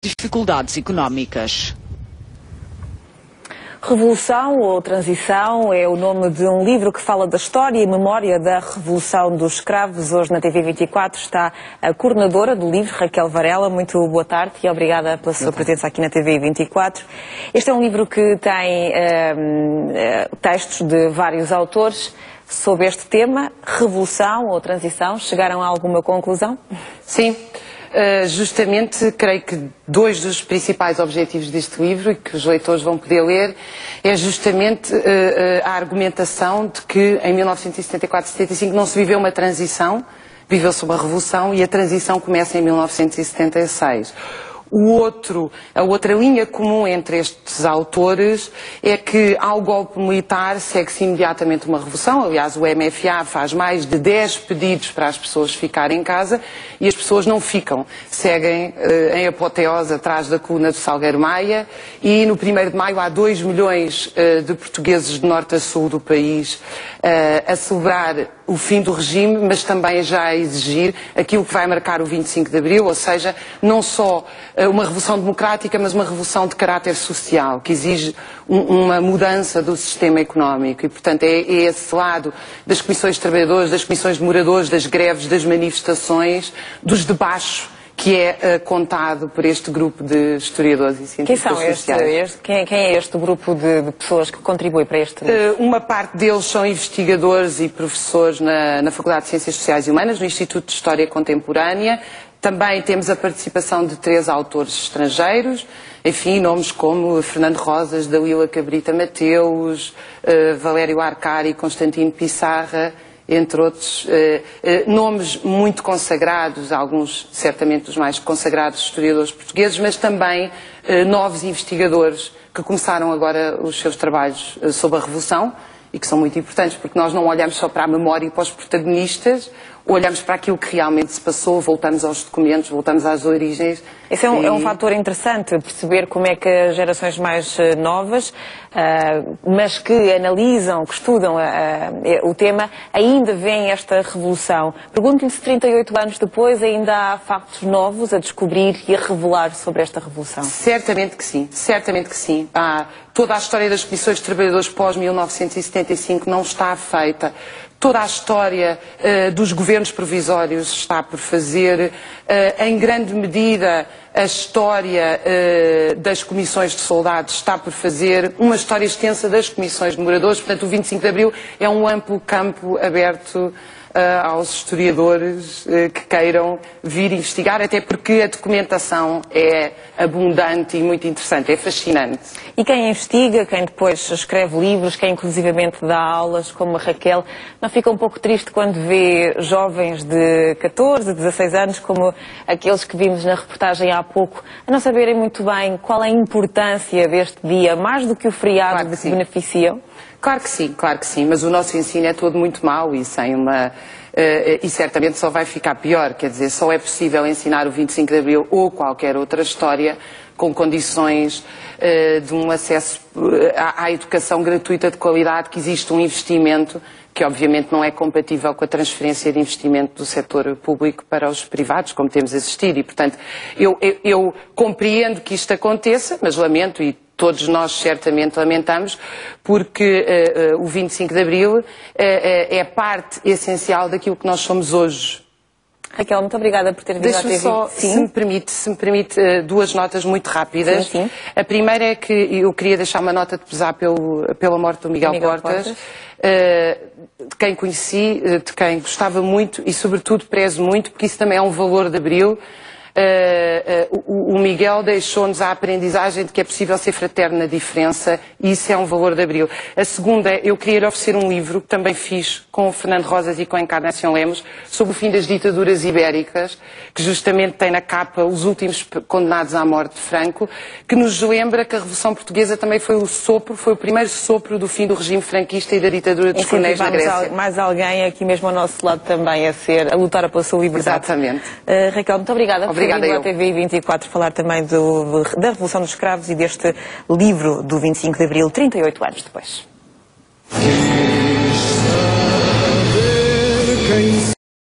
dificuldades económicas. Revolução ou Transição é o nome de um livro que fala da história e memória da Revolução dos Escravos. Hoje na TV24 está a coordenadora do livro, Raquel Varela. Muito boa tarde e obrigada pela sua presença aqui na TV24. Este é um livro que tem textos de vários autores sobre este tema, Revolução ou Transição. Chegaram a alguma conclusão? Sim. Justamente, creio que dois dos principais objetivos deste livro, e que os leitores vão poder ler, é justamente a argumentação de que em 1974-75 não se viveu uma transição, viveu-se uma revolução, e a transição começa em 1976. A outra linha comum entre estes autores é que ao golpe militar segue-se imediatamente uma revolução. Aliás, o MFA faz mais de 10 pedidos para as pessoas ficarem em casa e as pessoas não ficam. Seguem em apoteose atrás da coluna do Salgueiro Maia e no 1º de maio há 2 milhões de portugueses de norte a sul do país a celebrar o fim do regime, mas também já a exigir aquilo que vai marcar o 25 de Abril, ou seja, não só uma revolução democrática, mas uma revolução de caráter social, que exige uma mudança do sistema económico. E, portanto, é esse lado das comissões de trabalhadores, das comissões de moradores, das greves, das manifestações, dos debaixos, que é contado por este grupo de historiadores e cientistas sociais. Quem é este grupo de pessoas que contribui para este livro? Uma parte deles são investigadores e professores na Faculdade de Ciências Sociais e Humanas, no Instituto de História Contemporânea. Também temos a participação de 3 autores estrangeiros, enfim, nomes como Fernando Rosas, Dalila Cabrita Mateus, Valério Arcari e Constantino Pissarra, entre outros nomes muito consagrados, alguns certamente dos mais consagrados historiadores portugueses, mas também novos investigadores que começaram agora os seus trabalhos sobre a Revolução e que são muito importantes, porque nós não olhamos só para a memória e para os protagonistas, olhamos para aquilo que realmente se passou, voltamos aos documentos, voltamos às origens. Esse é um fator interessante, perceber como é que as gerações mais novas, mas que analisam, que estudam o tema, ainda veem esta revolução. Pergunto-lhe se 38 anos depois ainda há factos novos a descobrir e a revelar sobre esta revolução. Certamente que sim, certamente que sim. Toda a história das comissões de trabalhadores pós-1975 não está feita. Toda a história dos governos provisórios está por fazer. Em grande medida, a história das comissões de soldados está por fazer. Uma história extensa das comissões de moradores. Portanto, o 25 de Abril é um amplo campo aberto aos historiadores que queiram vir investigar, até porque a documentação é abundante e muito interessante, é fascinante. E quem investiga, quem depois escreve livros, quem inclusivamente dá aulas, como a Raquel, não fica um pouco triste quando vê jovens de 14, 16 anos, como aqueles que vimos na reportagem há pouco, a não saberem muito bem qual é a importância deste dia, mais do que o feriado Claro de que sim. beneficiam? Claro que sim, mas o nosso ensino é todo muito mau e sem e certamente só vai ficar pior, quer dizer, só é possível ensinar o 25 de Abril ou qualquer outra história com condições de um acesso à educação gratuita de qualidade, que existe um investimento que obviamente não é compatível com a transferência de investimento do setor público para os privados, como temos assistido, e portanto eu compreendo que isto aconteça, mas lamento, e todos nós certamente lamentamos, porque o 25 de Abril é parte essencial daquilo que nós somos hoje. Raquel, muito obrigada por ter vindo à TV. Deixe-me só, se me permite, 2 notas muito rápidas. Sim. A primeira é que eu queria deixar uma nota de pesar pela morte do Miguel Portas, de quem conheci, de quem gostava muito e, sobretudo, prezo muito, porque isso também é um valor de Abril. O Miguel deixou-nos a aprendizagem de que é possível ser fraterno na diferença, e isso é um valor de Abril. A segunda, eu queria lhe oferecer um livro que também fiz com o Fernando Rosas e com a Encarnação Lemos sobre o fim das ditaduras ibéricas, que justamente tem na capa os últimos condenados à morte de Franco, que nos lembra que a Revolução Portuguesa também foi o primeiro sopro do fim do regime franquista e da ditadura dos coronéis na Grécia. Mais alguém aqui mesmo ao nosso lado também a lutar pela sua liberdade. Exatamente. Raquel, muito obrigada por ter vindo à TV24 falar também da Revolução dos Escravos e deste livro do 25 de Abril, 38 anos depois.